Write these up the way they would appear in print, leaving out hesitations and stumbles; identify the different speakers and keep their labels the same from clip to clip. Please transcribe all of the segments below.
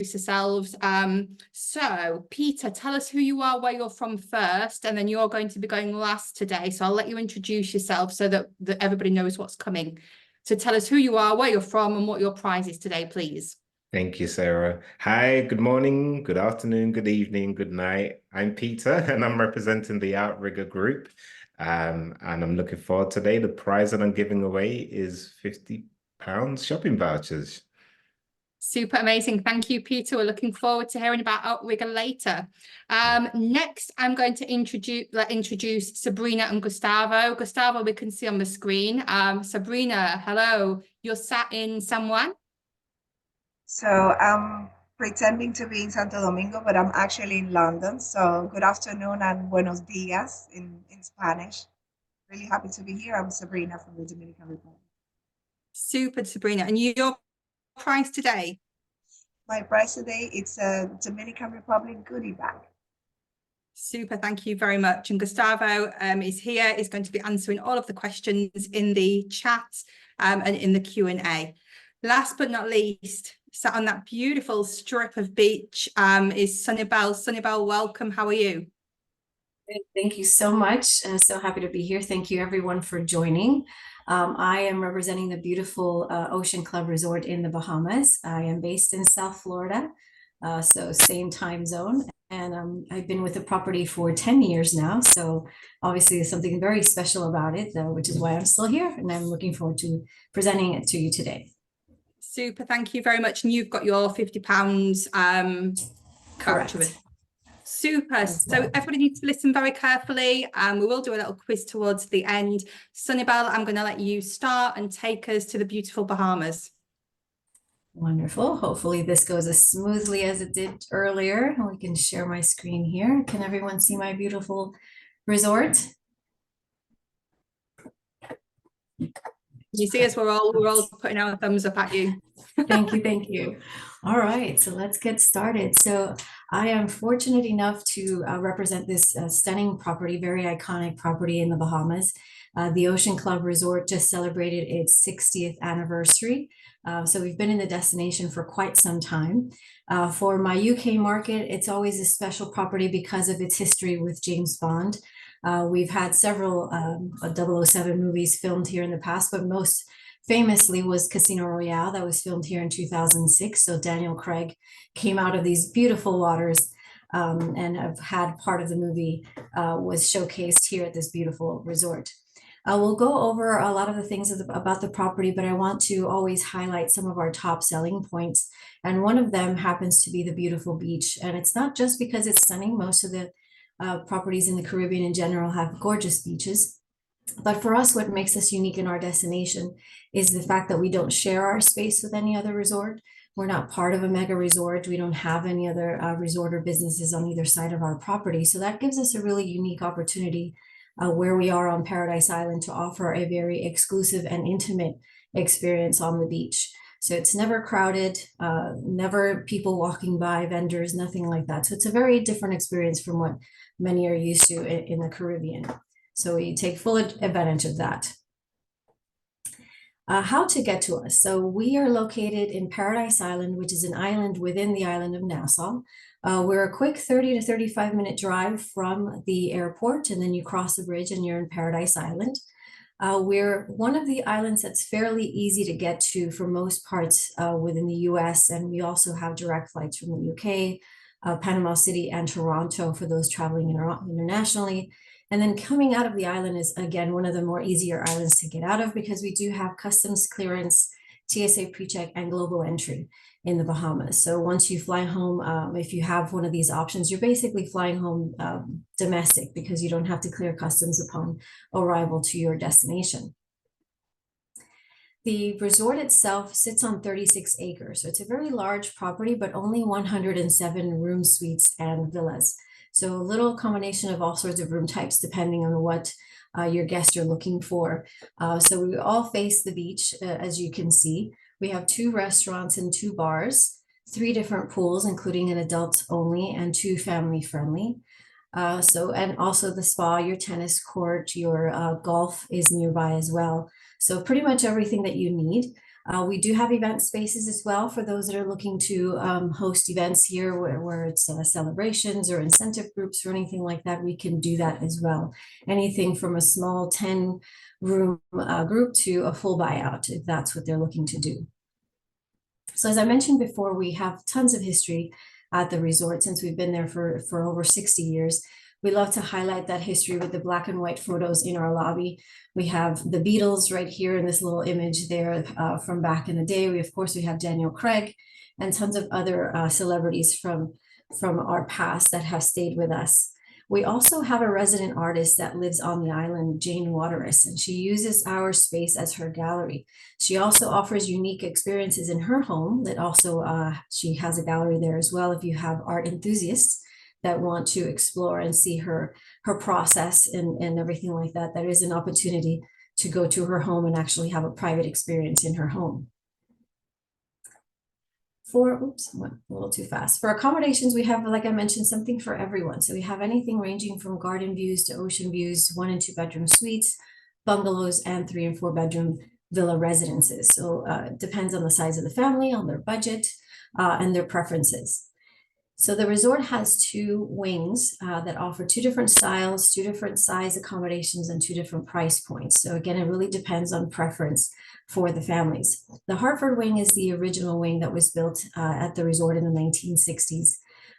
Speaker 1: yourselves. So Peter, tell us who you are, where you're from first, and then you're going to be going last today. So I'll let you introduce yourself so that everybody knows what's coming. So tell us who you are, where you're from, and what your prize is today, please.
Speaker 2: Thank you, Sarah. Hi, good morning, good afternoon, good evening, good night. I'm Peter and I'm representing the Outrigger group. And I'm looking forward today. The prize that I'm giving away is £50 shopping vouchers.
Speaker 1: Super amazing. Thank you, Peter. We're looking forward to hearing about Outrigger later. Next, I'm going to introduce Sabrina and Gustavo. Gustavo, we can see on the screen. Sabrina, hello. You're sat in San Juan?
Speaker 3: So I'm pretending to be in Santo Domingo, but I'm actually in London. So good afternoon and buenos dias in Spanish. Really happy to be here. I'm Sabrina from the Dominican Republic.
Speaker 1: Super, Sabrina. And your prize today?
Speaker 3: My prize today, it's a Dominican Republic goodie bag.
Speaker 1: Super, thank you very much. And Gustavo is here, is going to be answering all of the questions in the chat and in the Q&A. Last but not least, sat on that beautiful strip of beach is Sunnybell. Sunnybell, welcome. How are you?
Speaker 4: Thank you so much. So happy to be here. Thank you everyone for joining. I am representing the beautiful Ocean Club Resort in the Bahamas. I am based in South Florida, so same time zone. And I've been with the property for 10 years now. So obviously there's something very special about it, which is why I'm still here. And I'm looking forward to presenting it to you today.
Speaker 1: Super, thank you very much. And you've got your £50
Speaker 4: Correct.
Speaker 1: Super. So everybody needs to listen very carefully. We will do a little quiz towards the end. Sunnybell, I'm going to let you start and take us to the beautiful Bahamas.
Speaker 4: Wonderful. Hopefully this goes as smoothly as it did earlier. We can share my screen here. Can everyone see my beautiful resort?
Speaker 1: You see us, we're all putting our thumbs up at you.
Speaker 4: Thank you, thank you. All right, so let's get started. So I am fortunate enough to represent this stunning property, very iconic property in the Bahamas. The Ocean Club Resort just celebrated its 60th anniversary. So we've been in the destination for quite some time. For my UK market, it's always a special property because of its history with James Bond. We've had several 007 movies filmed here in the past, but most famously was Casino Royale that was filmed here in 2006. So Daniel Craig came out of these beautiful waters and have had part of the movie was showcased here at this beautiful resort. We'll go over a lot of the things about the property, but I want to always highlight some of our top selling points. And one of them happens to be the beautiful beach. And it's not just because it's stunning. Most of the properties in the Caribbean in general have gorgeous beaches. But for us, what makes us unique in our destination is the fact that we don't share our space with any other resort. We're not part of a mega resort. We don't have any other resort or businesses on either side of our property. So that gives us a really unique opportunity where we are on Paradise Island to offer a very exclusive and intimate experience on the beach. So it's never crowded, never people walking by, vendors, nothing like that. So it's a very different experience from what many are used to in the Caribbean. So we take full advantage of that. How to get to us. So we are located in Paradise Island, which is an island within the island of Nassau. We're a quick 30 to 35 minute drive from the airport, and then you cross the bridge and you're in Paradise Island. We're one of the islands that's fairly easy to get to for most parts within the US, and we also have direct flights from the UK, Panama City and Toronto for those traveling internationally. And then coming out of the island is, again, one of the more easier islands to get out of because we do have customs clearance, TSA PreCheck, and global entry in the Bahamas. So once you fly home, if you have one of these options, you're basically flying home domestic because you don't have to clear customs upon arrival to your destination. The resort itself sits on 36 acres. So it's a very large property, but only 107 room suites and villas. So a little combination of all sorts of room types, depending on what your guests are looking for. So we all face the beach, as you can see. We have 2 restaurants and 2 bars, 3 different pools, including an adult only and 2 family friendly. And also the spa, your tennis court, your golf is nearby as well. So pretty much everything that you need. We do have event spaces as well for those that are looking to host events here where it's celebrations or incentive groups or anything like that. We can do that as well. Anything from a small 10-room group to a full buyout, if that's what they're looking to do. So as I mentioned before, we have tons of history at the resort since we've been there for over 60 years. We love to highlight that history with the black and white photos in our lobby. We have the Beatles right here in this little image there from back in the day. Of course, we have Daniel Craig and tons of other celebrities from our past that have stayed with us. We also have a resident artist that lives on the island, Jane Waterous, and she uses our space as her gallery. She also offers unique experiences in her home that also, she has a gallery there as well if you have art enthusiasts that want to explore and see her process and everything like that. There is an opportunity to go to her home and actually have a private experience in her home. Oops, I went a little too fast. For accommodations, we have, like I mentioned, something for everyone. So we have anything ranging from garden views to ocean views, 1 and 2 bedroom suites, bungalows, and 3 and 4 bedroom villa residences. So it depends on the size of the family, on their budget, and their preferences. So the resort has 2 wings that offer 2 different styles, 2 different size accommodations, and 2 different price points. So again, it really depends on preference for the families. The Hartford wing is the original wing that was built at the resort in the 1960s.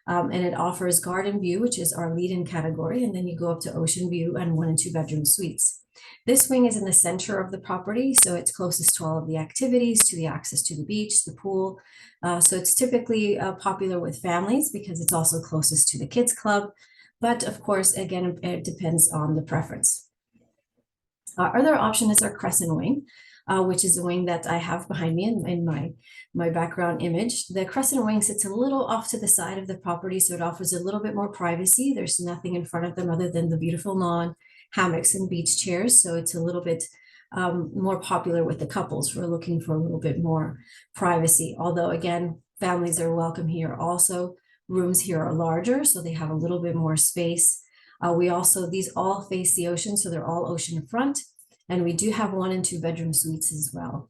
Speaker 4: And it offers garden view, which is our lead-in category. And then you go up to ocean view and 1 and 2 bedroom suites. This wing is in the center of the property, so it's closest to all of the activities, to the access to the beach, the pool. So it's typically popular with families because it's also closest to the kids club. But of course, again, it depends on the preference. Our other option is our crescent wing, which is the wing that I have behind me in my background image. The crescent wing sits a little off to the side of the property, so it offers a little bit more privacy. There's nothing in front of them other than the beautiful lawn, hammocks, and beach chairs. So it's a little bit more popular with the couples who are looking for a little bit more privacy. Although again, families are welcome here. Also, rooms here are larger, so they have a little bit more space. These all face the ocean, so they're all ocean front. And we do have 1 and 2 bedroom suites as well.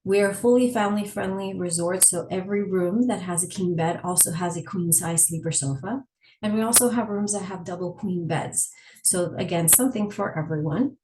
Speaker 4: We are a fully family-friendly resort, so every room that has a king bed also has a queen-size sleeper sofa. And we also have rooms that have double queen beds. So again, something for everyone.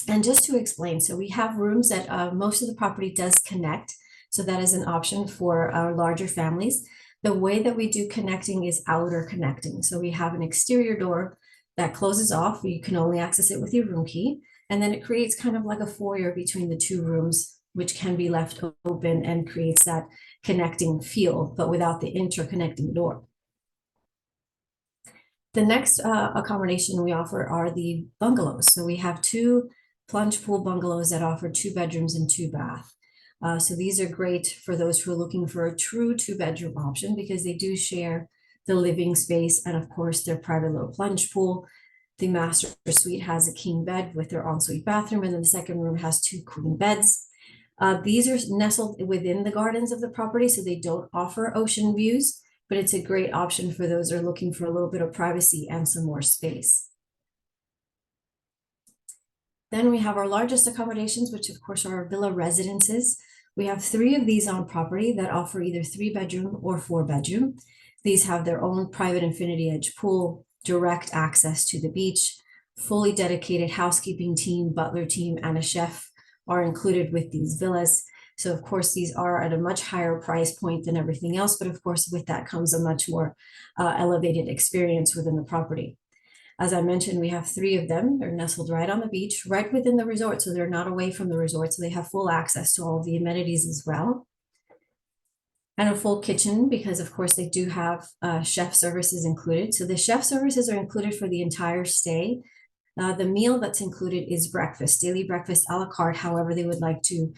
Speaker 4: And just to explain, so we have rooms that most of the property does connect. So that is an option for our larger families. The way that we do connecting is outer connecting. So we have an exterior door that closes off. You can only access it with your room key. And then it creates kind of like a foyer between the 2 rooms, which can be left open and creates that connecting feel, but without the interconnecting door. The next accommodation we offer are the bungalows. So we have 2 plunge pool bungalows that offer 2 bedrooms and 2 baths. So these are great for those who are looking for a true 2-bedroom option because they do share the living space and of course their private little plunge pool. The master suite has a king bed with their ensuite bathroom, and then the second room has 2 queen beds. These are nestled within the gardens of the property, so they don't offer ocean views, but it's a great option for those who are looking for a little bit of privacy and some more space. Then we have our largest accommodations, which of course are our villa residences. We have 3 of these on property that offer either 3-bedroom or 4-bedroom. These have their own private infinity edge pool, direct access to the beach, fully dedicated housekeeping team, butler team, and a chef are included with these villas. So of course, these are at a much higher price point than everything else, but of course, with that comes a much more elevated experience within the property. As I mentioned, we have 3 of them. They're nestled right on the beach, right within the resort, so they're not away from the resort, so they have full access to all of the amenities as well. And a full kitchen because of course they do have chef services included. So the chef services are included for the entire stay. The meal that's included is breakfast, daily breakfast a la carte, however they would like to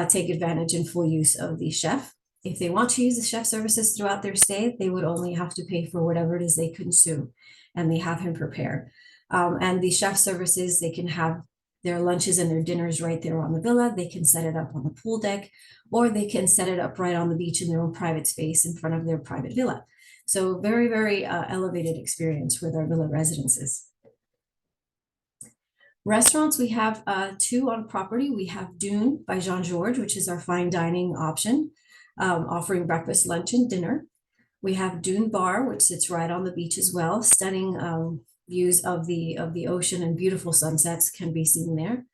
Speaker 4: take advantage and full use of the chef. If they want to use the chef services throughout their stay, they would only have to pay for whatever it is they consume, and they have him prepare. And the chef services, they can have their lunches and their dinners right there on the villa. They can set it up on the pool deck, or they can set it up right on the beach in their own private space in front of their private villa. So very, very elevated experience with our villa residences. Restaurants, we have 2 on property. We have Dune by Jean-Georges, which is our fine dining option, offering breakfast, lunch, and dinner. We have Dune Bar, which sits right on the beach as well. Stunning views of the ocean and beautiful sunsets can be seen there.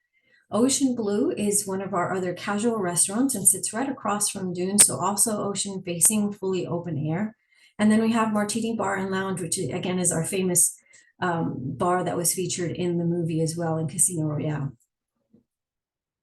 Speaker 4: Ocean Blue is one of our other casual restaurants and sits right across from Dune, so also ocean facing, fully open air. And then we have Martini Bar and Lounge, which again is our famous bar that was featured in the movie as well in Casino Royale.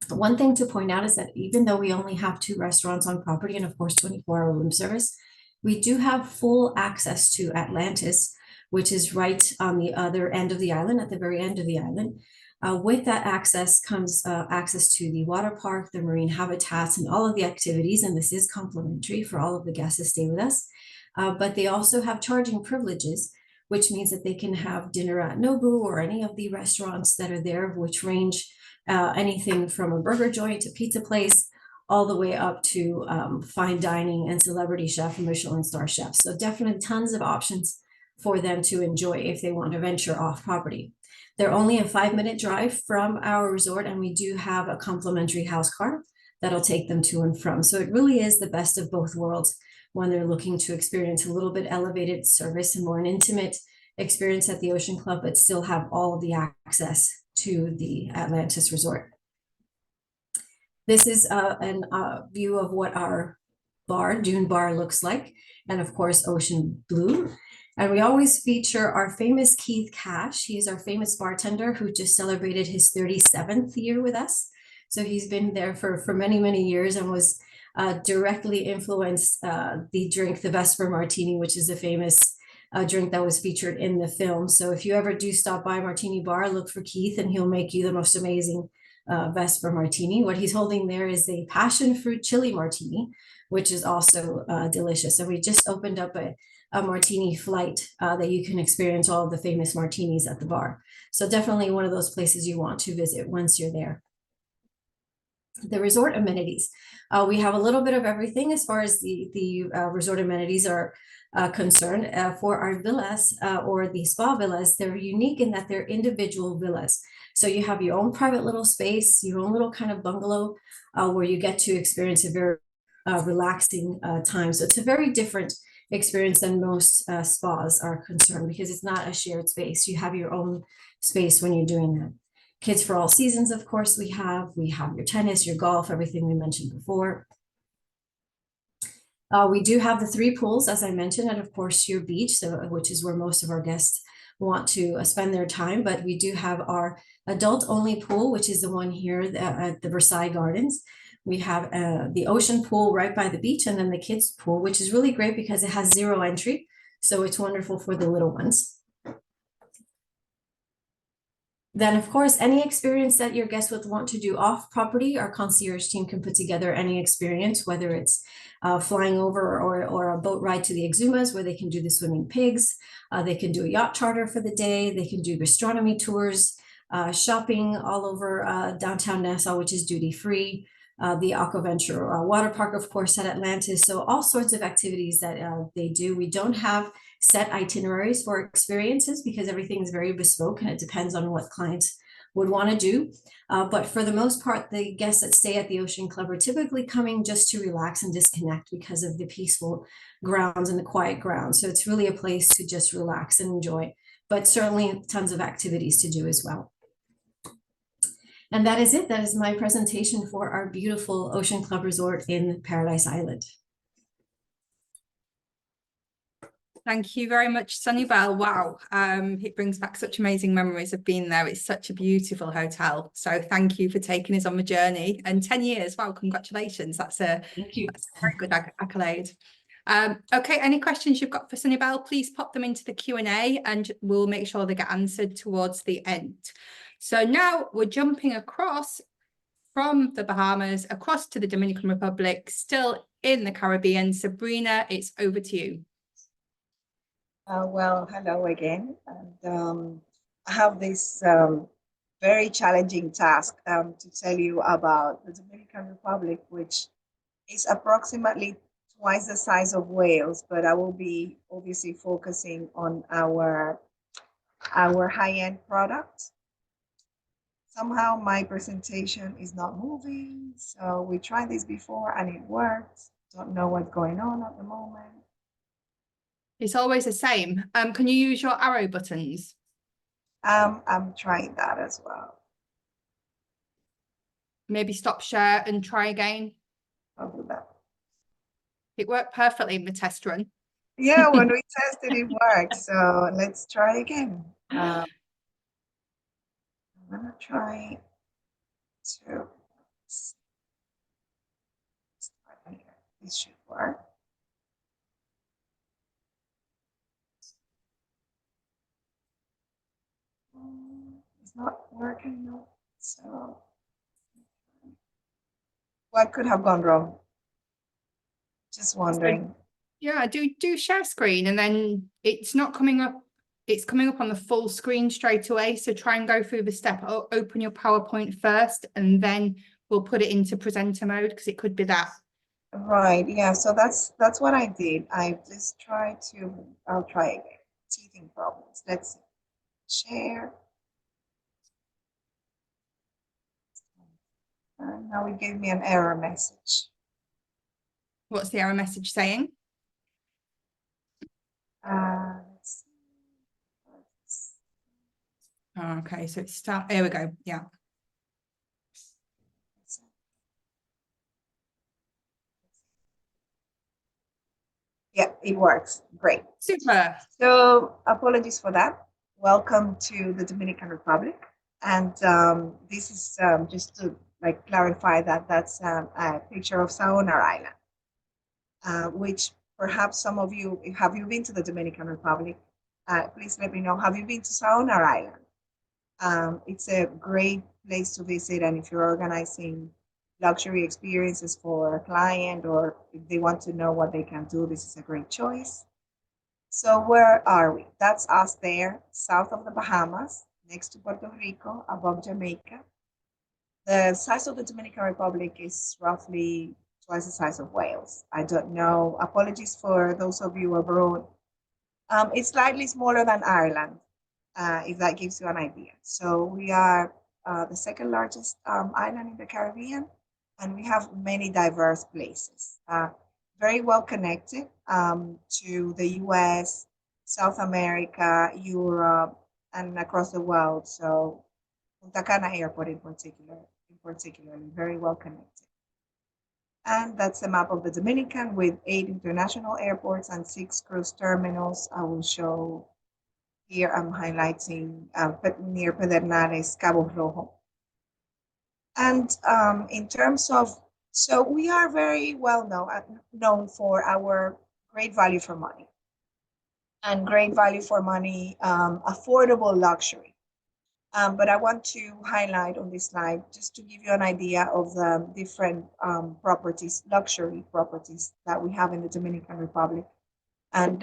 Speaker 4: One thing to point out is that even though we only have 2 restaurants on property and of course 24-hour room service, we do have full access to Atlantis, which is right on the other end of the island, at the very end of the island. With that access comes access to the water park, the marine habitats, and all of the activities, and this is complimentary for all of the guests that stay with us. But they also have charging privileges, which means that they can have dinner at Nobu or any of the restaurants that are there, which range anything from a burger joint to pizza place, all the way up to fine dining and celebrity chef and Michelin star chefs. So definitely tons of options for them to enjoy if they want to venture off property. They're only a 5-minute drive from our resort, and we do have a complimentary house car that'll take them to and from. So it really is the best of both worlds when they're looking to experience a little bit elevated service and more an intimate experience at the Ocean Club, but still have all of the access to the Atlantis Resort. This is a view of what our bar, Dune Bar, looks like, and of course, Ocean Blue. And we always feature our famous Keith Cash. He's our famous bartender who just celebrated his 37th year with us. So he's been there for many, many years and was directly influenced the drink, the Vesper Martini, which is a famous drink that was featured in the film. So if you ever do stop by Martini Bar, look for Keith and he'll make you the most amazing Vesper Martini. What he's holding there is a passion fruit chili martini, which is also delicious. And we just opened up a martini flight that you can experience all of the famous martinis at the bar. So definitely one of those places you want to visit once you're there. The resort amenities. We have a little bit of everything as far as the resort amenities are concerned. For our villas or the spa villas, they're unique in that they're individual villas. So you have your own private little space, your own little kind of bungalow where you get to experience a very relaxing time. So it's a very different experience than most spas are concerned because it's not a shared space. You have your own space when you're doing that. Kids for all seasons, of course, we have your tennis, your golf, everything we mentioned before. We do have the 3 pools, as I mentioned, and of course your beach, which is where most of our guests want to spend their time. But we do have our adult-only pool, which is the one here at the Versailles Gardens. We have the ocean pool right by the beach, and then the kids pool, which is really great because it has 0 entry. So it's wonderful for the little ones. Then, of course, any experience that your guests would want to do off property, our concierge team can put together any experience, whether it's flying over or a boat ride to the Exumas where they can do the swimming pigs. They can do a yacht charter for the day. They can do gastronomy tours, shopping all over downtown Nassau, which is duty free. The Aquaventure water park, of course, at Atlantis. So all sorts of activities that they do. We don't have set itineraries for experiences because everything is very bespoke and it depends on what clients would want to do. But for the most part, the guests that stay at the Ocean Club are typically coming just to relax and disconnect because of the peaceful grounds and the quiet grounds. So it's really a place to just relax and enjoy, but certainly tons of activities to do as well. And that is it. That is my presentation for our beautiful Ocean Club Resort in Paradise Island.
Speaker 1: Thank you very much, Sanibel. Wow, it brings back such amazing memories of being there. It's such a beautiful hotel. So thank you for taking us on the journey. And 10 years, wow, congratulations. That's
Speaker 4: Thank you.
Speaker 1: That's a very good accolade. Okay, any questions you've got for Sanibel, please pop them into the Q&A and we'll make sure they get answered towards the end. So now we're jumping across from the Bahamas, across to the Dominican Republic, still in the Caribbean. Sabrina, it's over to you.
Speaker 3: Well, hello again. And I have this very challenging task to tell you about the Dominican Republic, which is approximately twice the size of Wales, but I will be obviously focusing on our high-end product. somehow my presentation is not moving. So we tried this before and it worked. Don't know what's going on at the moment.
Speaker 1: It's always the same. Can you use your arrow buttons?
Speaker 3: I'm trying that as well.
Speaker 1: Maybe stop share and try again.
Speaker 3: I'll do that.
Speaker 1: It worked perfectly in the test run.
Speaker 3: Yeah, when we tested, it worked. So let's try again. I'm gonna try to start here. This should work. It's not working now. So what could have gone wrong? Just wondering.
Speaker 1: Yeah, do share screen, and then it's not coming up. It's coming up on the full screen straight away. So try and go through the step. Open your PowerPoint first, and then we'll put it into presenter mode, because it could be that.
Speaker 3: Right, yeah, so that's what I did. I just tried to, I'll try again. Teething problems. Let's see. Share. And now it gave me an error message.
Speaker 1: What's the error message saying?
Speaker 3: Let's see.
Speaker 1: Oh, okay, so it's start. There we go. Yeah.
Speaker 3: Yeah, it works. Great.
Speaker 1: Super.
Speaker 3: So apologies for that. Welcome to the Dominican Republic. And this is just to like clarify that that's a picture of Saona Island, which perhaps some of you, have you been to the Dominican Republic? Please let me know. Have you been to Saona Island? It's a great place to visit. And if you're organizing luxury experiences for a client, or if they want to know what they can do, this is a great choice. So where are we? That's us there, south of the Bahamas, next to Puerto Rico, above Jamaica. The size of the Dominican Republic is roughly twice the size of Wales. I don't know. Apologies for those of you abroad. It's slightly smaller than Ireland, if that gives you an idea. So we are the second largest island in the Caribbean, and we have many diverse places. Very well connected to the US, South America, Europe, and across the world. So Punta Cana Airport in particular, very well connected. And that's the map of the Dominican with 8 international airports and 6 cruise terminals. I will show here. I'm highlighting near Pedernales, Cabo Rojo. And in terms of, so we are very well known for our great value for money, and great value for money, affordable luxury. But I want to highlight on this slide, just to give you an idea of the different properties, luxury properties that we have in the Dominican Republic. And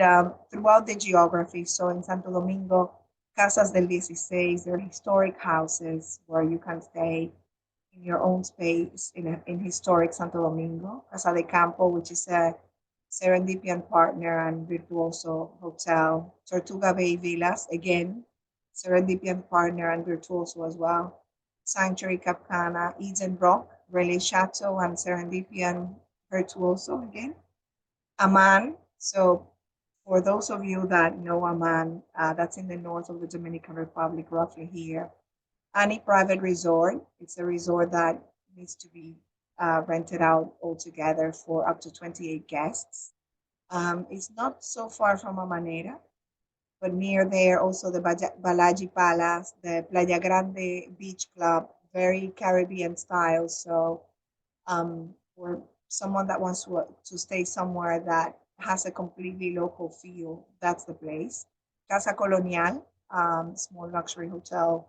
Speaker 3: throughout the geography, so in Santo Domingo, Casas del 16, they're historic houses where you can stay in your own space in historic Santo Domingo. Casa de Campo, which is a Serendipian partner and virtuoso hotel. Tortuga Bay Villas, again, Serendipian partner and virtuoso as well. Sanctuary Capcana, Eden Rock, Relais Chateau, and Serendipian virtuoso again. Aman, so for those of you that know Aman, that's in the north of the Dominican Republic, roughly here. Any private resort, it's a resort that needs to be rented out altogether for up to 28 guests. It's not so far from Amanera, but near there also the Balaji Palace, the Playa Grande Beach Club, very Caribbean style. So for someone that wants to stay somewhere that has a completely local feel, that's the place. Casa Colonial, small luxury hotel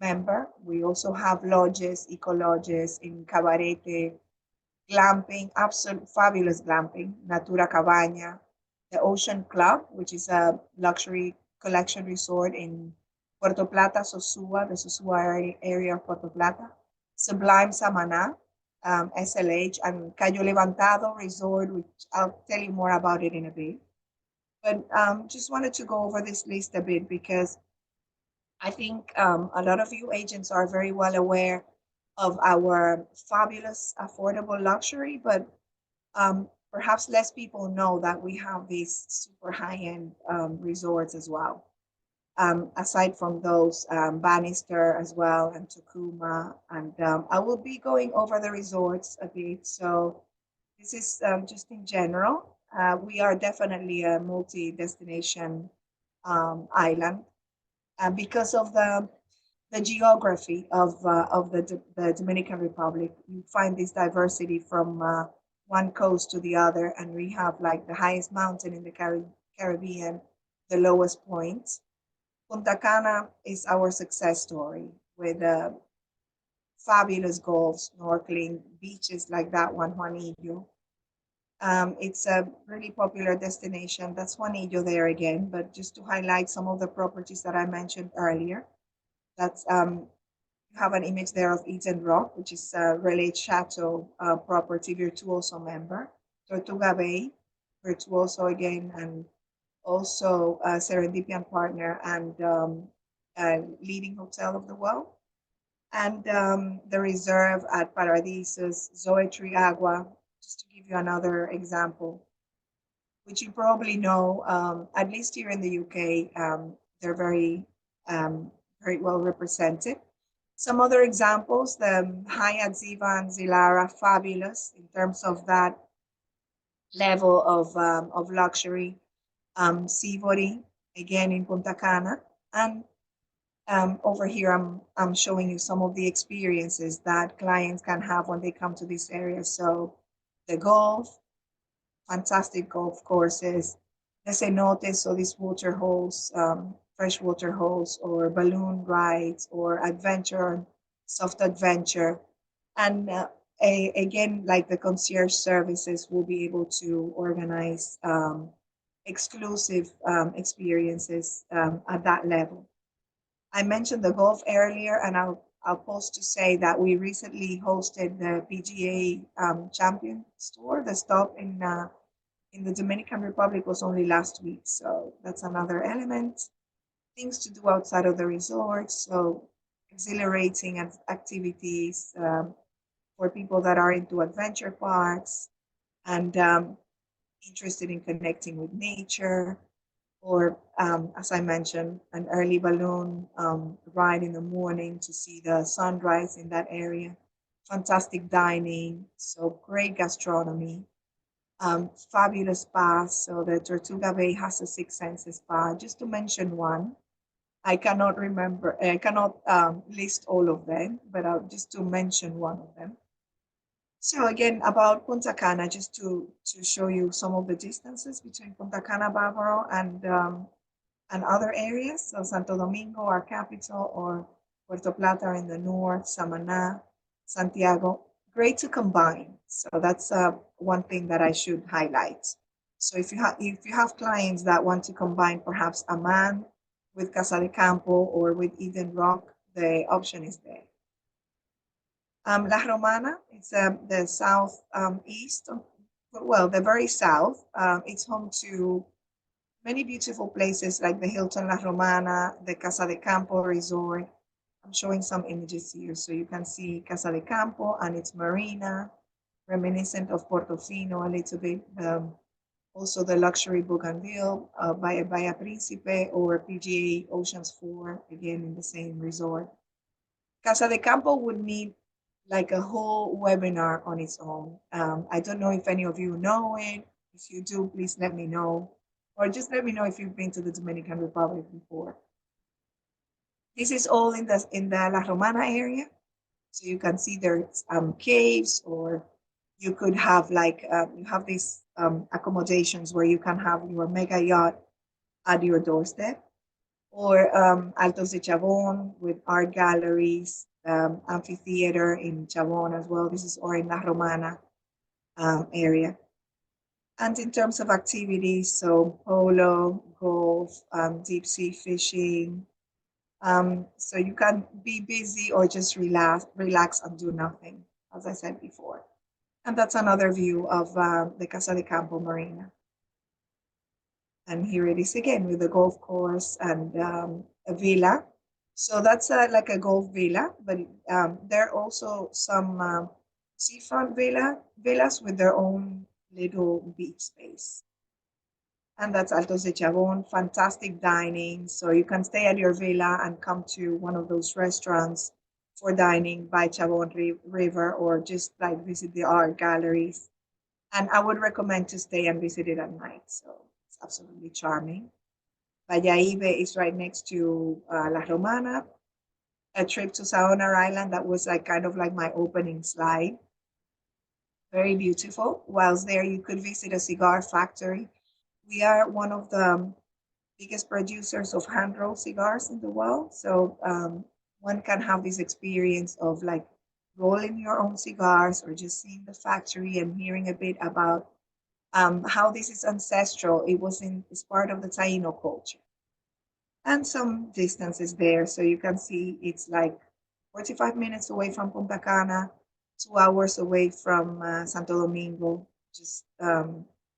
Speaker 3: member. We also have lodges, eco lodges in Cabarete, glamping, absolute fabulous glamping, Natura Cabaña, the Ocean Club, which is a luxury collection resort in Puerto Plata, Sosúa, the Sosúa area of Puerto Plata, Sublime Samaná, SLH, and Cayo Levantado Resort, which I'll tell you more about it in a bit. But just wanted to go over this list a bit because I think a lot of you agents are very well aware of our fabulous affordable luxury, but perhaps less people know that we have these super high-end resorts as well. Aside from those, Bannister as well, and Tacoma, and I will be going over the resorts a bit. So this is just in general. We are definitely a multi-destination island because of the geography of the Dominican Republic. You find this diversity from one coast to the other, and we have like the highest mountain in the Caribbean, the lowest point. Punta Cana is our success story with fabulous golf, snorkeling, beaches like that one, Juanillo. It's a really popular destination. That's Juanillo there again, but just to highlight some of the properties that I mentioned earlier. That's you have an image there of Eden Rock, which is a Relate Chateau property, Virtuoso member. Tortuga Bay, Virtuoso again, and also a Serendipian partner and leading hotel of the world. And the reserve at Paradisos, Zoe Agua, just to give you another example, which you probably know, at least here in the UK, they're very well represented. Some other examples, the Hyatt Ziva and Zilara, fabulous in terms of that level of luxury. Sivori, again in Punta Cana. And over here, I'm showing you some of the experiences that clients can have when they come to this area. So the golf, fantastic golf courses, the cenotes, so these water holes, freshwater holes, or balloon rides, or adventure, soft adventure. And again, like the concierge services will be able to organize exclusive experiences at that level. I mentioned the golf earlier, and I'll pause to say that we recently hosted the PGA Champions Tour. The stop in the Dominican Republic was only last week, so that's another element. Things to do outside of the resort, so exhilarating activities for people that are into adventure parks and interested in connecting with nature, or as I mentioned, an early balloon ride in the morning to see the sunrise in that area. Fantastic dining, so great gastronomy, fabulous spas. So the Tortuga Bay has a Six Senses spa, just to mention one. I cannot list all of them, but just to mention one of them. So again, about Punta Cana, just to show you some of the distances between Punta Cana, Bávaro, and other areas. So Santo Domingo, our capital, or Puerto Plata in the north, Samaná, Santiago, great to combine. So that's one thing that I should highlight. So if you have clients that want to combine perhaps Amman with Casa de Campo or with Eden Rock, the option is there. La Romana, it's the south east, well, the very south. It's home to many beautiful places like the Hilton La Romana, the Casa de Campo Resort. I'm showing some images here, so you can see Casa de Campo and its marina, reminiscent of Portofino a little bit. Also the luxury Bougainville, Bahia Principe, or PGA Oceans 4, again in the same resort. Casa de Campo would need like a whole webinar on its own. I don't know if any of you know it. If you do, please let me know. Or just let me know if you've been to the Dominican Republic before. This is all in the La Romana area. So you can see there's caves, or you could have like, you have these accommodations where you can have your mega yacht at your doorstep, or Altos de Chabón with art galleries, amphitheater in Chabón as well. This is or in La Romana area. And in terms of activities, so polo, golf, deep sea fishing. So you can be busy or just relax and do nothing, as I said before. And that's another view of the Casa de Campo Marina. And here it is again with the golf course and a villa. So that's like a golf villa, but there are also some seafront villas with their own little beach space. And that's Altos de Chabón, fantastic dining. So you can stay at your villa and come to one of those restaurants for dining by Chabón River, or just like visit the art galleries. And I would recommend to stay and visit it at night. So it's absolutely charming. Valladolid is right next to La Romana. A trip to Saonar Island, that was like kind of like my opening slide. Very beautiful. Whilst there, you could visit a cigar factory. We are one of the biggest producers of hand-rolled cigars in the world. So one can have this experience of like rolling your own cigars, or just seeing the factory and hearing a bit about how this is ancestral. It's part of the Taino culture. And some distances there. So you can see it's like 45 minutes away from Punta Cana, 2 hours away from Santo Domingo, just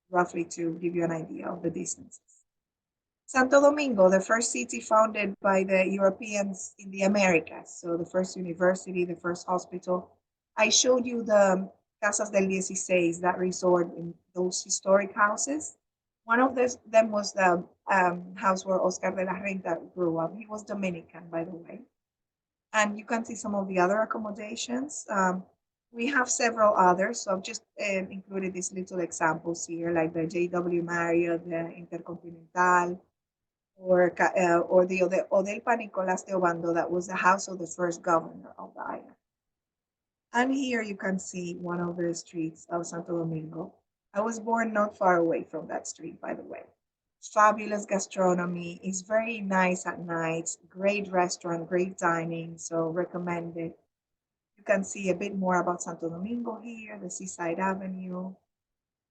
Speaker 3: roughly to give you an idea of the distances. Santo Domingo, the first city founded by the Europeans in the Americas. So the first university, the first hospital. I showed you the Casas del 16, that resort in those historic houses. One of them was the house where Oscar de la Renta grew up. He was Dominican, by the way. And you can see some of the other accommodations. We have several others, so I've just included these little examples here, like the JW Marriott, the Intercontinental, or the Hotel Nicolás de Obando, that was the house of the first governor of the island. And here you can see one of the streets of Santo Domingo. I was born not far away from that street, by the way. Fabulous gastronomy, is very nice at night, great restaurant, great dining, so recommend it. You can see a bit more about Santo Domingo here, the Seaside Avenue.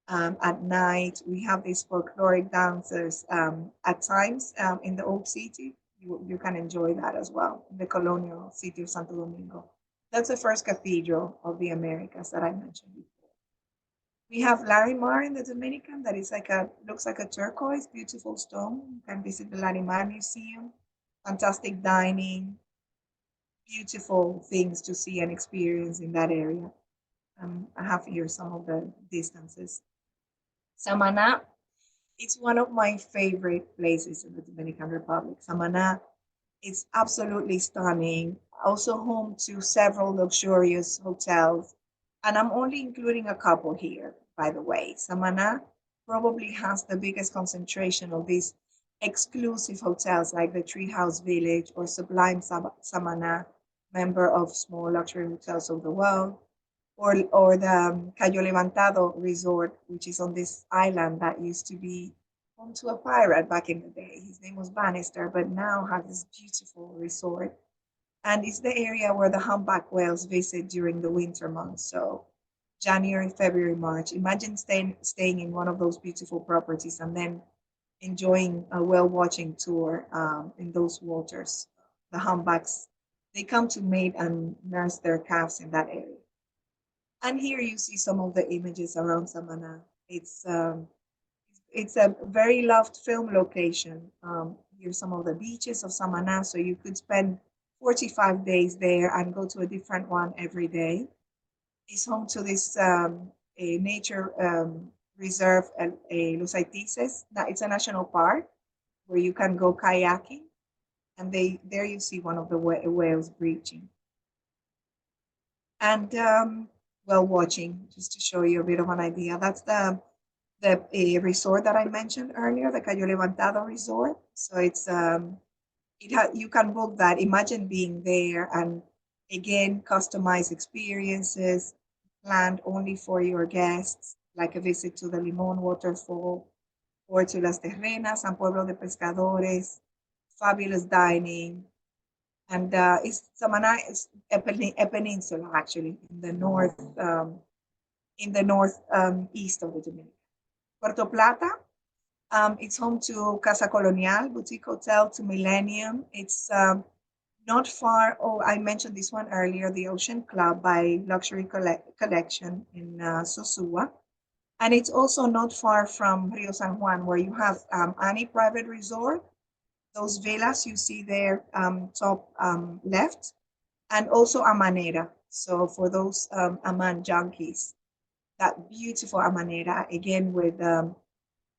Speaker 3: At night, we have these folkloric dancers at times in the old city. You can enjoy that as well, in the colonial city of Santo Domingo. That's the first cathedral of the Americas that I mentioned before. We have Larimar in the Dominican, that is looks like a turquoise, beautiful stone. You can visit the Larimar Museum. Fantastic dining, beautiful things to see and experience in that area. I have here some of the distances. Samaná, it's one of my favorite places in the Dominican Republic. Samaná is absolutely stunning. Also home to several luxurious hotels. And I'm only including a couple here, by the way. Samaná probably has the biggest concentration of these exclusive hotels, like the Treehouse Village or Sublime Samaná, member of Small Luxury Hotels of the World, or the Cayo Levantado Resort, which is on this island that used to be home to a pirate back in the day. His name was Bannister, but now has this beautiful resort. And it's the area where the humpback whales visit during the winter months. So January, February, March. Imagine staying in one of those beautiful properties and then enjoying a whale watching tour in those waters. The humpbacks, they come to mate and nurse their calves in that area. And here you see some of the images around Samaná. It's a very loved film location. Here's some of the beaches of Samaná, so you could spend 45 days there and go to a different one every day. It's home to this a nature reserve, Los Haitises. It's a national park where you can go kayaking, and there you see one of the whales breaching. And whale watching, just to show you a bit of an idea. That's the resort that I mentioned earlier, the Cayo Levantado Resort. So it's you can book that. Imagine being there, and again, customized experiences planned only for your guests, like a visit to the Limón waterfall or to Las Terrenas, San Pueblo de Pescadores, fabulous dining. And Samaná is a peninsula, actually, in the north east of the Dominican. Puerto Plata, it's home to Casa Colonial, boutique hotel to Millennium. It's not far. Oh, I mentioned this one earlier, the Ocean Club by Luxury Collection in Sosúa. And it's also not far from Rio San Juan, where you have Annie Private Resort those villas you see there, top left, and also Amanera. So for those Aman junkies, that beautiful Amanera, again with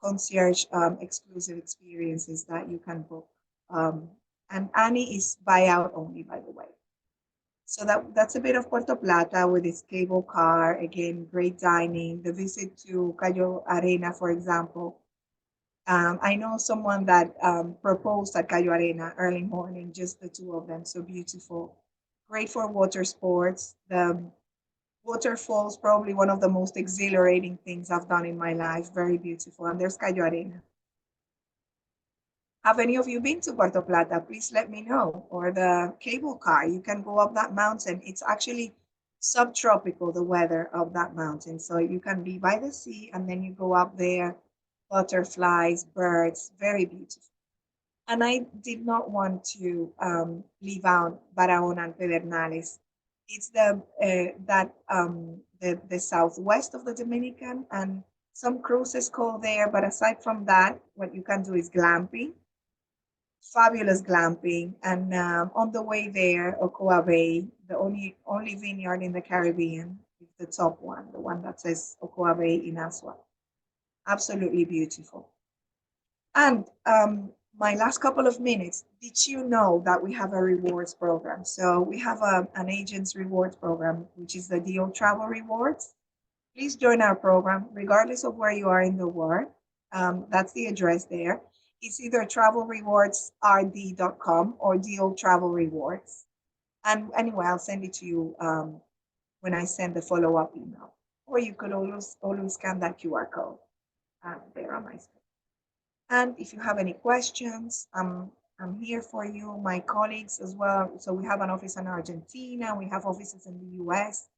Speaker 3: concierge exclusive experiences that you can book. And Annie is buyout only, by the way. So that's a bit of Puerto Plata with its cable car, again, great dining, the visit to Cayo Arena, for example. I know someone that proposed at Cayo Arena early morning, just the two of them, so beautiful. Great for water sports. The waterfalls, probably one of the most exhilarating things I've done in my life, very beautiful. And there's Cayo Arena. Have any of you been to Puerto Plata? Please let me know. Or the cable car, you can go up that mountain. It's actually subtropical, the weather of that mountain. So you can be by the sea and then you go up there, butterflies, birds, very beautiful. And I did not want to leave out Barahona and Pedernales. It's the southwest of the Dominican, and some cruises call there. But aside from that, what you can do is glamping. Fabulous glamping, and on the way there, Ocoa Bay, the only vineyard in the Caribbean, is the top one, the one that says Ocoa Bay in Aswa. Absolutely beautiful. And my last couple of minutes, did you know that we have a rewards program? So we have an agent's rewards program, which is the DO Travel Rewards. Please join our program, regardless of where you are in the world. That's the address there. It's either travelrewardsrd.com or DO Travel Rewards. And anyway, I'll send it to you when I send the follow-up email. Or you could always scan that QR code there on my screen. And if you have any questions, I'm here for you, my colleagues as well. So we have an office in Argentina, we have offices in the US.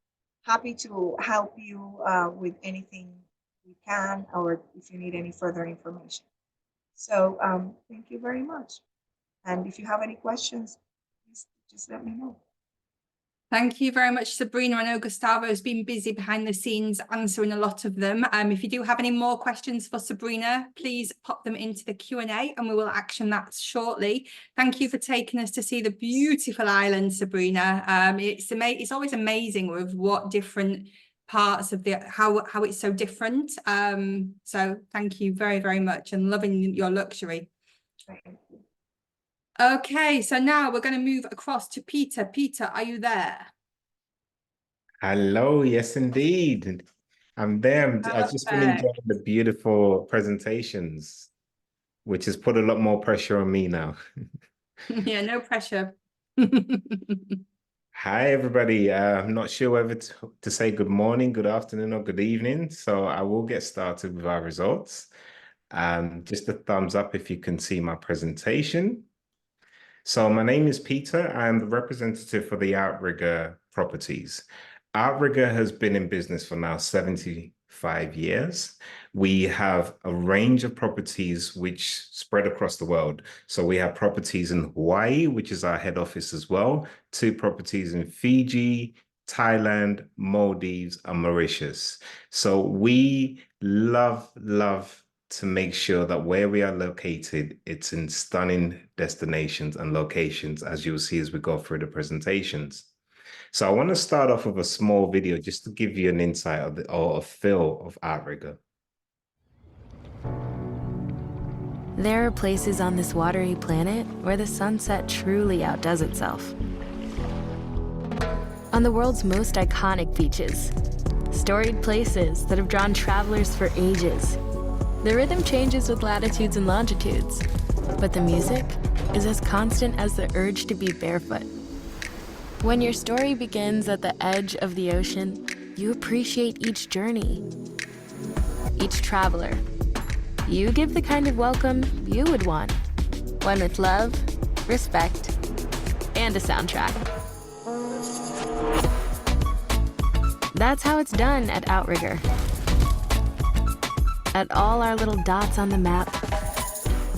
Speaker 3: Happy to help you with anything we can, or if you need any further information. So thank you very much. And if you have any questions, please just let me know.
Speaker 1: Thank you very much, Sabrina. I know Gustavo has been busy behind the scenes answering a lot of them. If you do have any more questions for Sabrina, please pop them into the Q&A and we will action that shortly. Thank you for taking us to see the beautiful island, Sabrina. It's always amazing with what different parts of how it's so different. So thank you very, very much, and loving your luxury.
Speaker 3: Thank you.
Speaker 1: Okay, so now we're going to move across to Peter. Peter, are you there?
Speaker 2: Hello, yes, indeed. I'm there. I've just been enjoying the beautiful presentations, which has put a lot more pressure on me now.
Speaker 1: Yeah, no pressure.
Speaker 2: Hi, everybody. I'm not sure whether to say good morning, good afternoon, or good evening. So I will get started with our results. Just a thumbs up if you can see my presentation. So my name is Peter. I'm the representative for the Outrigger Properties. Outrigger has been in business for now 75 years. We have a range of properties which spread across the world. So we have properties in Hawaii, which is our head office as well, 2 properties in Fiji, Thailand, Maldives, and Mauritius. So we love to make sure that where we are located, it's in stunning destinations and locations, as you'll see as we go through the presentations. So I want to start off with a small video just to give you an insight of or a feel of Outrigger.
Speaker 5: There are places on this watery planet where the sunset truly outdoes itself. On the world's most iconic beaches, storied places that have drawn travelers for ages. The rhythm changes with latitudes and longitudes, but the music is as constant as the urge to be barefoot. When your story begins at the edge of the ocean, you appreciate each journey, each traveler. You give the kind of welcome you would want, one with love, respect, and a soundtrack. That's how it's done at Outrigger. At all our little dots on the map,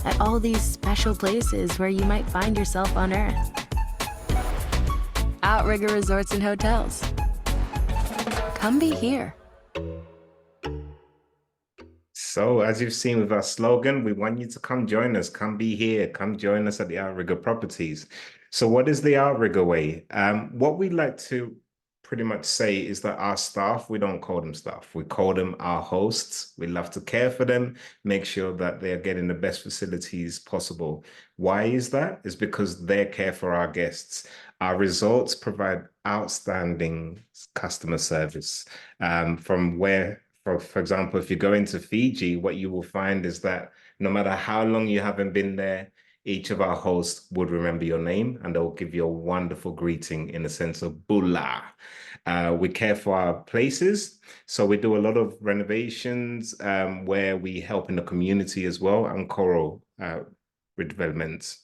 Speaker 5: at all these special places where you might find yourself on Earth. Outrigger Resorts and Hotels. Come be here.
Speaker 2: So as you've seen with our slogan, we want you to come join us, come be here, come join us at the Outrigger Properties. So what is the Outrigger way? What we like to pretty much say is that our staff, we don't call them staff, we call them our hosts. We love to care for them, make sure that they're getting the best facilities possible. Why is that? It's because they care for our guests. Our resorts provide outstanding customer service. For example, if you go into Fiji, what you will find is that no matter how long you haven't been there, each of our hosts would remember your name and they'll give you a wonderful greeting in the sense of bula. We care for our places. So we do a lot of renovations where we help in the community as well, and coral redevelopments.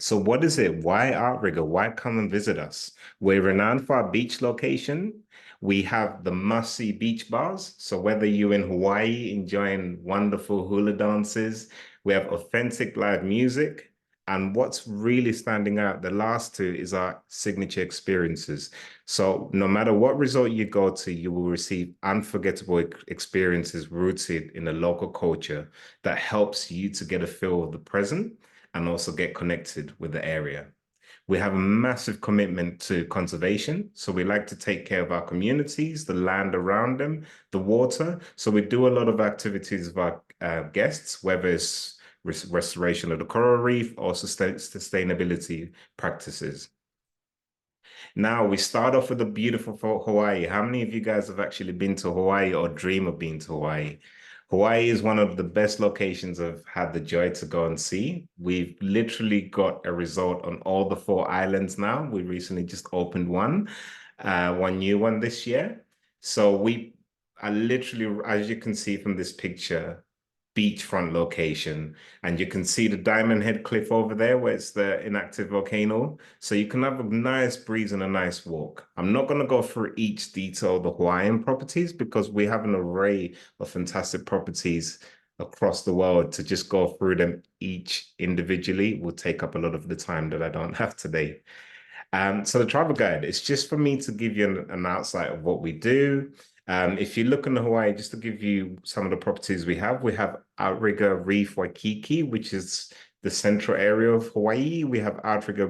Speaker 2: So what is it? Why Outrigger? Why come and visit us? We're renowned for our beach location. We have the must-see beach bars. So whether you're in Hawaii enjoying wonderful hula dances, we have authentic live music. And what's really standing out, the last two, is our signature experiences. So no matter what resort you go to, you will receive unforgettable experiences rooted in the local culture that helps you to get a feel of the present and also get connected with the area. We have a massive commitment to conservation. So we like to take care of our communities, the land around them, the water. So we do a lot of activities with our guests, whether it's restoration of the coral reef or sustainability practices. Now, we start off with a beautiful Hawaii. How many of you guys have actually been to Hawaii or dream of being to Hawaii? Hawaii is one of the best locations I've had the joy to go and see. We've literally got a resort on all the 4 islands now. We recently just opened one new one this year. So we are literally, as you can see from this picture, beachfront location, and you can see the Diamond Head Cliff over there where it's the inactive volcano. So you can have a nice breeze and a nice walk. I'm not going to go through each detail of the Hawaiian properties because we have an array of fantastic properties across the world. To just go through them each individually will take up a lot of the time that I don't have today. So the travel guide, it's just for me to give you an outside of what we do. If you look in Hawaii, just to give you some of the properties we have Outrigger Reef Waikiki, which is the central area of Hawaii. We have Outrigger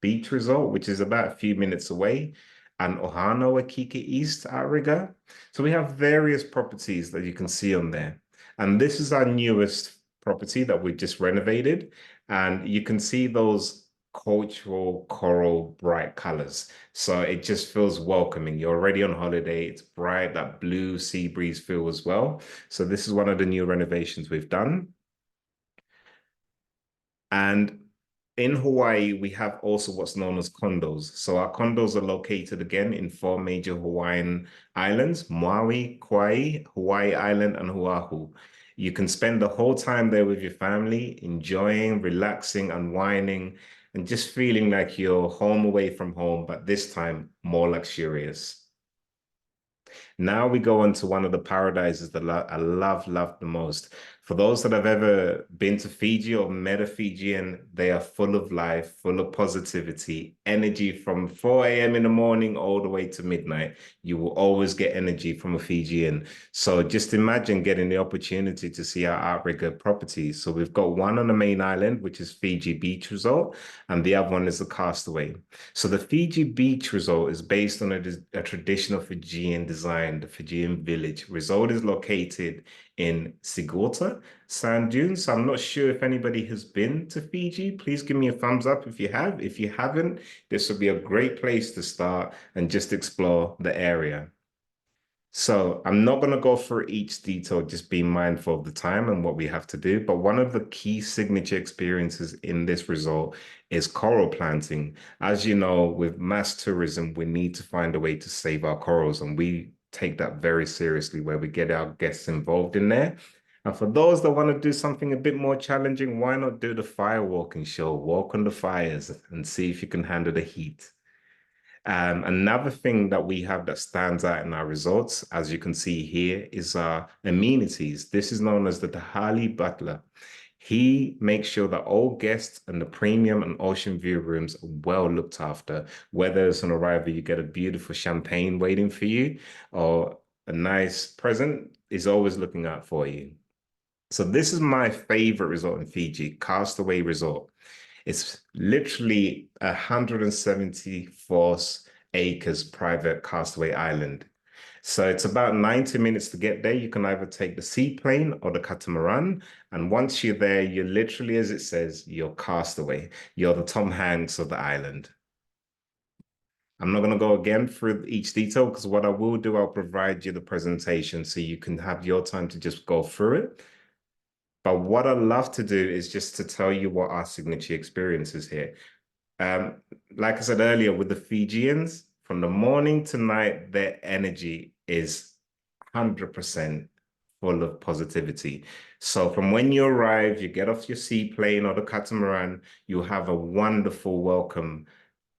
Speaker 2: Beach Resort, which is about a few minutes away, and Ohana Waikiki East Outrigger. So we have various properties that you can see on there. And this is our newest property that we just renovated. And you can see those cultural coral bright colors, so it just feels welcoming. You're already on holiday, it's bright, that blue sea breeze feel as well. So this is one of the new renovations we've done. And in Hawaii, we have also what's known as condos. So our condos are located again in 4 major Hawaiian islands: Maui, Kauai, Hawaii Island, and Oahu. You can spend the whole time there with your family, enjoying, relaxing, unwinding, and just feeling like you're home away from home, but this time more luxurious. Now we go on to one of the paradises that I love the most. For those that have ever been to Fiji or met a Fijian, they are full of life, full of positivity, energy from 4 a.m. in the morning all the way to midnight. You will always get energy from a Fijian. So just imagine getting the opportunity to see our Outrigger properties. So we've got one on the main island, which is Fiji Beach Resort, and the other one is the Castaway. So the Fiji Beach Resort is based on a traditional Fijian design, the Fijian village. Resort is located in Sigorta sand dunes. So I'm not sure if anybody has been to Fiji. Please give me a thumbs up if you have. If you haven't, this would be a great place to start and just explore the area. So I'm not going to go through each detail, just being mindful of the time and what we have to do. But one of the key signature experiences in this resort is coral planting. As you know, with mass tourism, we need to find a way to save our corals, and we take that very seriously, where we get our guests involved in there. And for those that want to do something a bit more challenging, why not do the fire walking show? Walk on the fires and see if you can handle the heat. Another thing that we have that stands out in our resorts, as you can see here, is our amenities. This is known as the Tahali Butler. He makes sure that all guests and the premium and ocean view rooms are well looked after. Whether it's on arrival, you get a beautiful champagne waiting for you, or a nice present is always looking out for you. So this is my favorite resort in Fiji, Castaway Resort. It's literally 174 acres private Castaway Island. So it's about 90 minutes to get there. You can either take the seaplane or the catamaran. And once you're there, you're literally, as it says, you're castaway. You're the Tom Hanks of the island. I'm not going to go again through each detail because what I will do, I'll provide you the presentation so you can have your time to just go through it. But what I love to do is just to tell you what our signature experience is here. Like I said earlier, with the Fijians, from the morning to night, their energy is 100% full of positivity. So from when you arrive, you get off your seaplane or the catamaran, you have a wonderful welcome.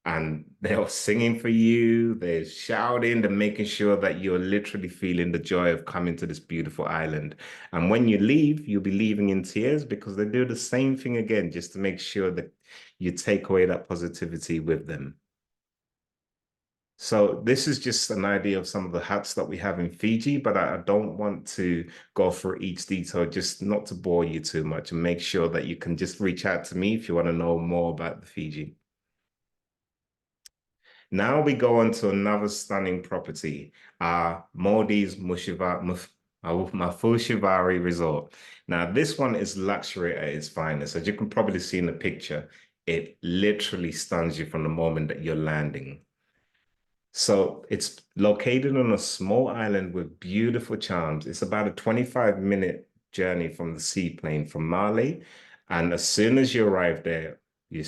Speaker 2: And they're singing for you, they're shouting, they're making sure that you're literally feeling the joy of coming to this beautiful island. And when you leave, you'll be leaving in tears because they do the same thing again, just to make sure that you take away that positivity with them. So this is just an idea of some of the hats that we have in Fiji, but I don't want to go through each detail, just not to bore you too much, and make sure that you can just reach out to me if you want to know more about the Fiji. Now we go on to another stunning property, Modi's Mafushivari Resort. Now this one is luxury at its finest. As you can probably see in the picture, it literally stuns you from the moment that you're landing. So it's located on a small island with beautiful charms. It's about a 25-minute journey from the seaplane from Mali. And as soon as you arrive there, you're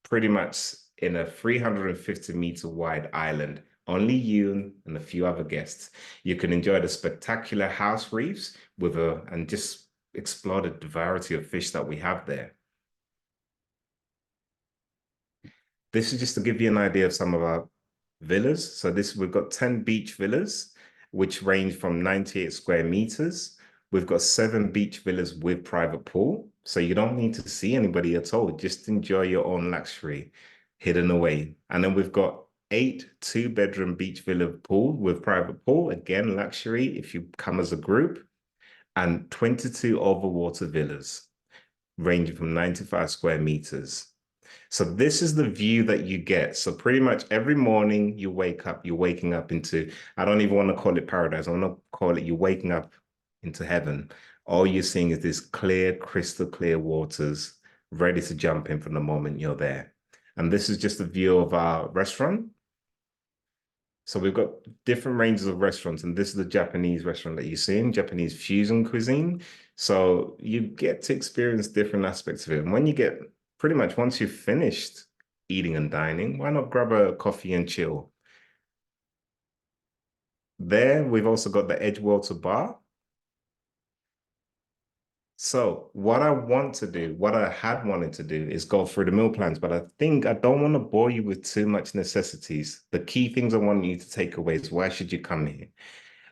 Speaker 2: pretty much in a 350-meter wide island, only you and a few other guests. You can enjoy the spectacular house reefs and just explore the variety of fish that we have there. This is just to give you an idea of some of our villas. So we've got 10 beach villas, which range from 98 square meters. We've got 7 beach villas with private pool. So you don't need to see anybody at all. Just enjoy your own luxury hidden away. And then we've got 8 2-bedroom beach villa pool with private pool, again, luxury if you come as a group, and 22 overwater villas ranging from 95 square meters. So this is the view that you get. So pretty much every morning you wake up, you're waking up into, I don't even want to call it paradise. I want to call it, you're waking up into heaven. All you're seeing is this clear, crystal clear waters ready to jump in from the moment you're there. And this is just a view of our restaurant. So we've got different ranges of restaurants, and this is the Japanese restaurant that you're seeing, Japanese fusion cuisine. So you get to experience different aspects of it. And when you get, pretty much once you've finished eating and dining, why not grab a coffee and chill? There, we've also got the Edgewater Bar. So what I want to do, what I had wanted to do is go through the meal plans, but I think I don't want to bore you with too much necessities. The key things I want you to take away is why should you come here?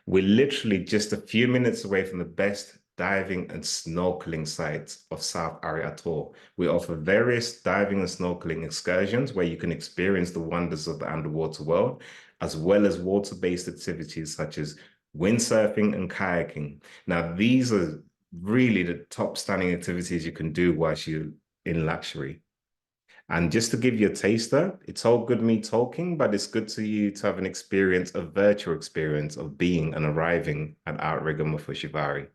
Speaker 2: We're literally just a few minutes away from the best diving and snorkeling sites of South Ari Atoll. We offer various diving and snorkeling excursions where you can experience the wonders of the underwater world, as well as water-based activities such as windsurfing and kayaking. Now, these are really the top stunning activities you can do whilst you're in luxury. And just to give you a taster, it's all good me talking, but it's good to you to have an experience, a virtual experience of being and arriving at Outrigger Mafushivari.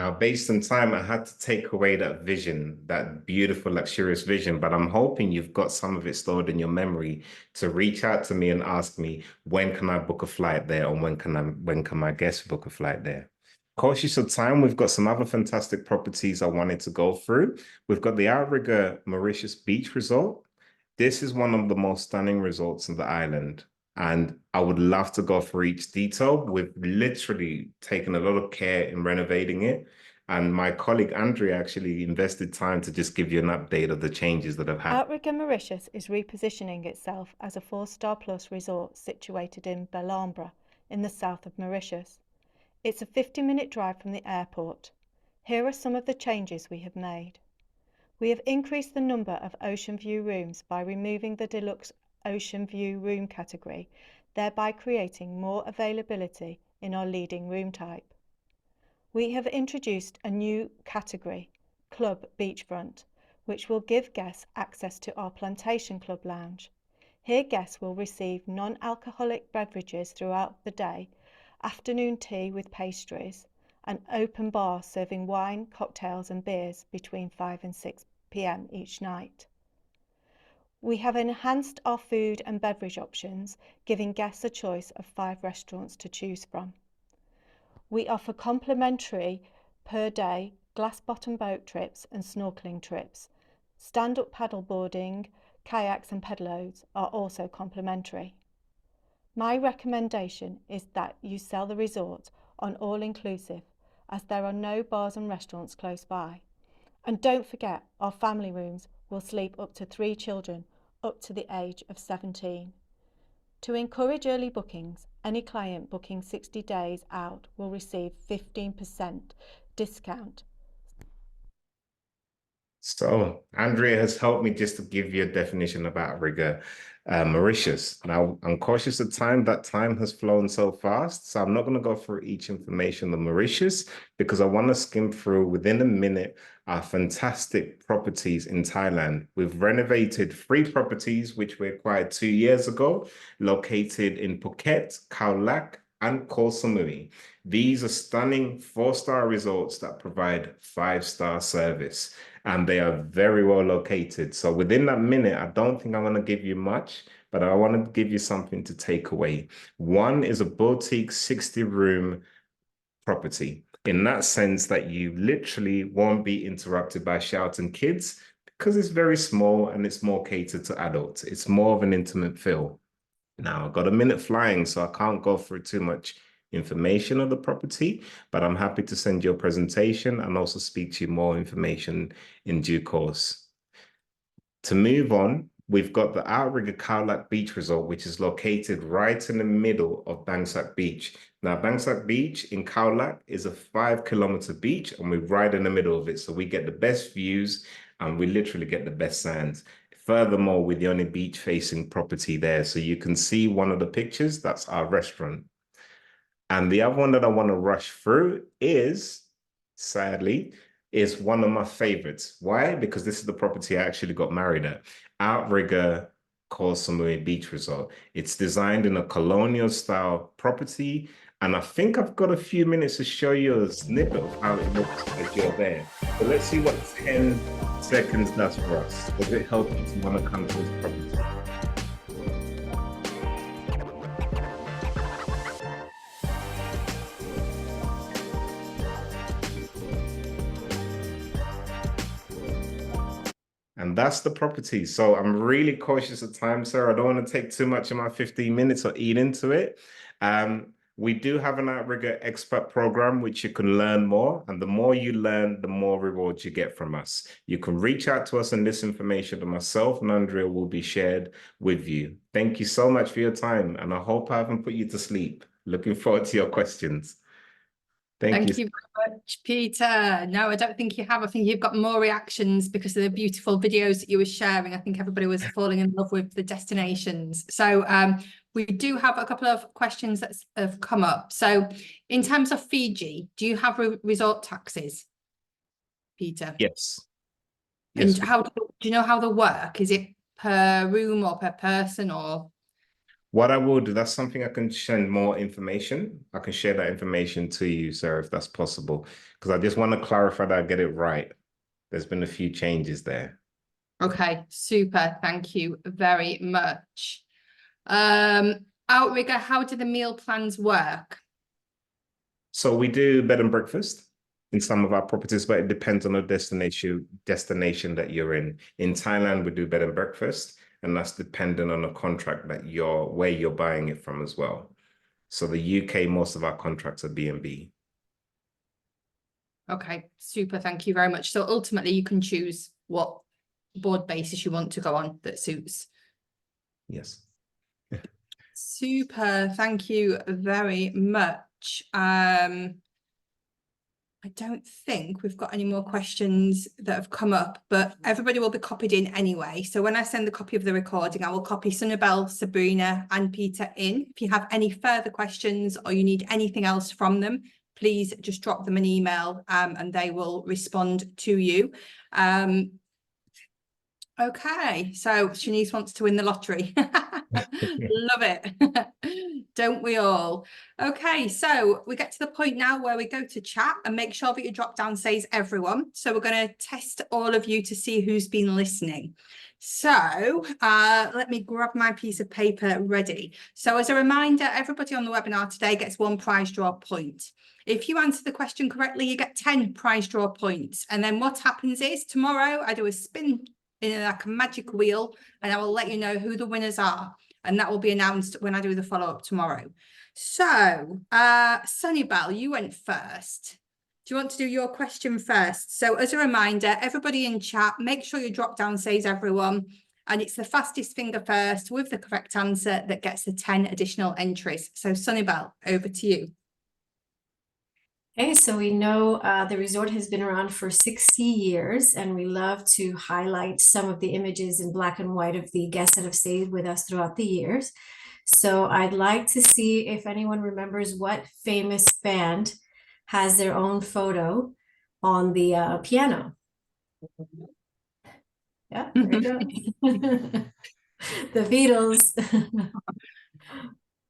Speaker 2: Now, based on time, I had to take away that vision, that beautiful, luxurious vision, but I'm hoping you've got some of it stored in your memory to reach out to me and ask me, when can I book a flight there, or when can my guests book a flight there? Cautious of time, we've got some other fantastic properties I wanted to go through. We've got the Outrigger Mauritius Beach Resort. This is one of the most stunning resorts in the island, and I would love to go through each detail. We've literally taken a lot of care in renovating it, and my colleague Andrea actually invested time to just give you an update of the changes that have happened.
Speaker 6: Outrigger Mauritius is repositioning itself as a 4-star plus resort situated in Belambra in the south of Mauritius. It's a 50-minute drive from the airport. Here are some of the changes we have made. We have increased the number of ocean view rooms by removing the deluxe ocean view room category, thereby creating more availability in our leading room type. We have introduced a new category, Club Beachfront, which will give guests access to our Plantation Club Lounge. Here guests will receive non-alcoholic beverages throughout the day, afternoon tea with pastries, an open bar serving wine, cocktails and beers between 5 and 6 p.m. each night. We have enhanced our food and beverage options, giving guests a choice of 5 restaurants to choose from. We offer complimentary per day glass bottom boat trips and snorkeling trips. Stand-up paddleboarding, kayaks and pedalos are also complimentary. My recommendation is that you sell the resort on all-inclusive, as there are no bars and restaurants close by. And don't forget, our family rooms will sleep up to 3 children up to the age of 17. To encourage early bookings, any client booking 60 days out will receive 15% discount.
Speaker 2: So Andrea has helped me just to give you a definition of Outrigger Mauritius. Now, I'm cautious of time. That time has flown so fast, so I'm not going to go through each information on Mauritius because I want to skim through within a minute our fantastic properties in Thailand. We've renovated 3 properties, which we acquired 2 years ago, located in Phuket, Khao Lak, and Koh Samui. These are stunning 4-star resorts that provide 5-star service, and they are very well located. So within that minute, I don't think I'm going to give you much, but I want to give you something to take away. One is a boutique 60-room property, in that sense that you literally won't be interrupted by shouting kids because it's very small and it's more catered to adults. It's more of an intimate feel. Now, I've got a minute flying, so I can't go through too much information of the property, but I'm happy to send you a presentation and also speak to you more information in due course. To move on, we've got the Outrigger Khao Lak Beach Resort, which is located right in the middle of Bang Sak Beach. Now, Bang Sak Beach in Khao Lak is a 5-kilometer beach, and we're right in the middle of it, so we get the best views and we literally get the best sands. Furthermore, we're the only beach-facing property there, so you can see one of the pictures, that's our restaurant. And the other one that I want to rush through is, sadly, is one of my favorites. Why? Because this is the property I actually got married at, Outrigger Koh Samui Beach Resort. It's designed in a colonial-style property, and I think I've got a few minutes to show you a snippet of how it looks as you're there. So let's see what 10 seconds does for us. Does it help you to want to come to this property? And that's the property. So I'm really cautious of time, sir. I don't want to take too much of my 15 minutes or eat into it. We do have an Outrigger expert program, which you can learn more. And the more you learn, the more rewards you get from us. You can reach out to us, and this information to myself and Andrea will be shared with you. Thank you so much for your time. And I hope I haven't put you to sleep. Looking forward to your questions.
Speaker 1: Thank you very much, Peter. No, I don't think you have. I think you've got more reactions because of the beautiful videos that you were sharing. I think everybody was falling in love with the destinations. So we do have a couple of questions that have come up. So in terms of Fiji, do you have resort taxes, Peter?
Speaker 2: Yes.
Speaker 1: And
Speaker 2: yes.
Speaker 1: how do you know how they work? Is it per room or per person or?
Speaker 2: What I will do, that's something I can send more information. I can share that information to you, sir, if that's possible, because I just want to clarify that I get it right. There's been a few changes there.
Speaker 1: Okay, super. Thank you very much. Outrigger, how do the meal plans work?
Speaker 2: So we do bed and breakfast in some of our properties, but it depends on the destination that you're in. In Thailand, we do bed and breakfast, and that's dependent on the contract that where you're buying it from as well. So the UK, most of our contracts are B&B.
Speaker 1: Okay, super. Thank you very much. So ultimately, you can choose what board basis you want to go on that suits.
Speaker 2: Yes.
Speaker 1: Super. Thank you very much. I don't think we've got any more questions that have come up, but everybody will be copied in anyway. So when I send the copy of the recording, I will copy Sunibel, Sabrina, and Peter in. If you have any further questions or you need anything else from them, please just drop them an email and they will respond to you. Okay, so Shanice wants to win the lottery. Love it. Don't we all? Okay, so we get to the point now where we go to chat and make sure that your drop down says everyone. So we're going to test all of you to see who's been listening. So let me grab my piece of paper ready. So as a reminder, everybody on the webinar today gets 1 prize draw point. If you answer the question correctly, you get 10 prize draw points. And then what happens is tomorrow I do a spin in like a magic wheel and I will let you know who the winners are. And that will be announced when I do the follow-up tomorrow. So, Sunibel, you went first. Do you want to do your question first? So as a reminder, everybody in chat, make sure your drop down says everyone. And it's the fastest finger first with the correct answer that gets the 10 additional entries. So Sunibel, over to you.
Speaker 4: Okay, so we know the resort has been around for 60 years, and we love to highlight some of the images in black and white of the guests that have stayed with us throughout the years. So I'd like to see if anyone remembers what famous band has their own photo on the piano. Yeah, there you go. The Beatles.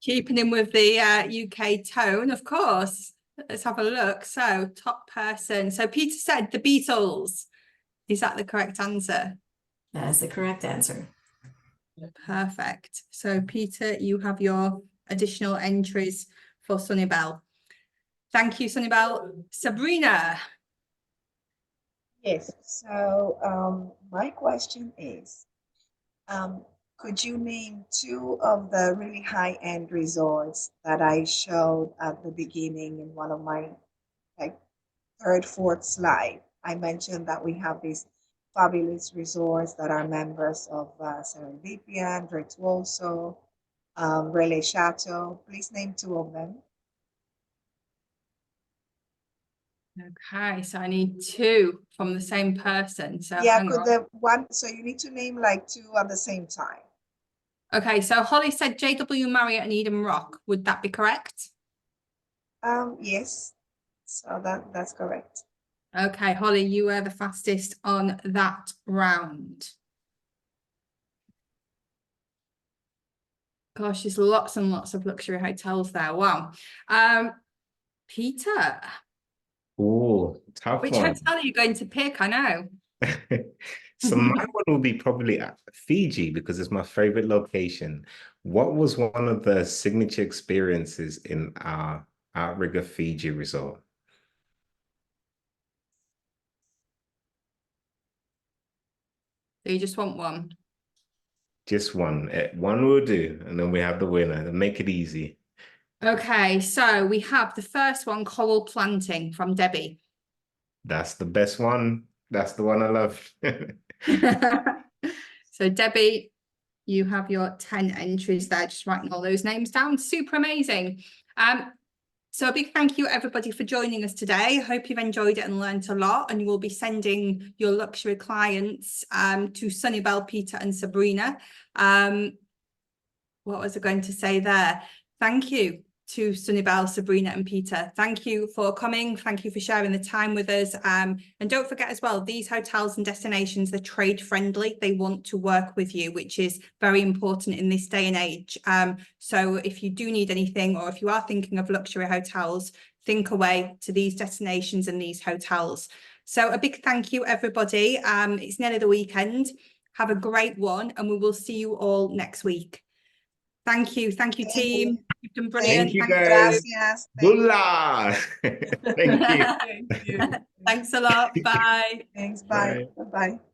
Speaker 1: Keeping in with the UK tone, of course. Let's have a look. So top person. So Peter said the Beatles. Is that the correct answer?
Speaker 4: That's the correct answer.
Speaker 1: Perfect. So Peter, you have your additional entries for Sunibel. Thank you, Sunibel. Sabrina.
Speaker 3: Yes. So my question is, could you name 2 of the really high-end resorts that I showed at the beginning in one of my like 3rd, 4th slide? I mentioned that we have these fabulous resorts that are members of Serendipia, Virtuoso, Relais Chateau. Please name 2 of them.
Speaker 1: Okay, so I need 2 from the same person. So
Speaker 3: Yeah,
Speaker 1: hang
Speaker 3: could
Speaker 1: on.
Speaker 3: the one, so you need to name like 2 at the same time.
Speaker 1: Okay, so Holly said JW Marriott and Eden Rock. Would that be correct?
Speaker 3: Yes, so that's correct.
Speaker 1: Okay, Holly, you were the fastest on that round. Gosh, there's lots and lots of luxury hotels there. Wow. Peter.
Speaker 2: Oh, tough
Speaker 1: Which
Speaker 2: one.
Speaker 1: hotel are you going to pick? I know.
Speaker 2: So my one will be probably at Fiji because it's my favorite location. What was one of the signature experiences in our Outrigger Fiji resort?
Speaker 1: So you just want one?
Speaker 2: Just one. One will do, and then we have the winner. And make it easy.
Speaker 1: Okay, so we have the first one, Coral Planting from Debbie.
Speaker 2: That's the best one. That's the one I love.
Speaker 1: So Debbie, you have your 10 entries there, just writing all those names down. Super amazing. So a big thank you everybody for joining us today. I hope you've enjoyed it and learned a lot, and you will be sending your luxury clients to Sunibel, Peter and Sabrina. What was I going to say there? Thank you to Sunibel, Sabrina and Peter. Thank you for coming. Thank you for sharing the time with us. And don't forget as well, these hotels and destinations, they're trade friendly. They want to work with you, which is very important in this day and age. So if you do need anything, or if you are thinking of luxury hotels, think away to these destinations and these hotels. So a big thank you, everybody. It's nearly the weekend. Have a great one, and we will see you all next week. Thank you. Thank you, team. You've done brilliant.
Speaker 2: Thank you,
Speaker 3: Gracias.
Speaker 2: guys. Good luck. Thank you.
Speaker 3: Thank you.
Speaker 1: Thanks a lot. Bye.
Speaker 3: Thanks. Bye.
Speaker 2: Bye.
Speaker 3: Bye-bye.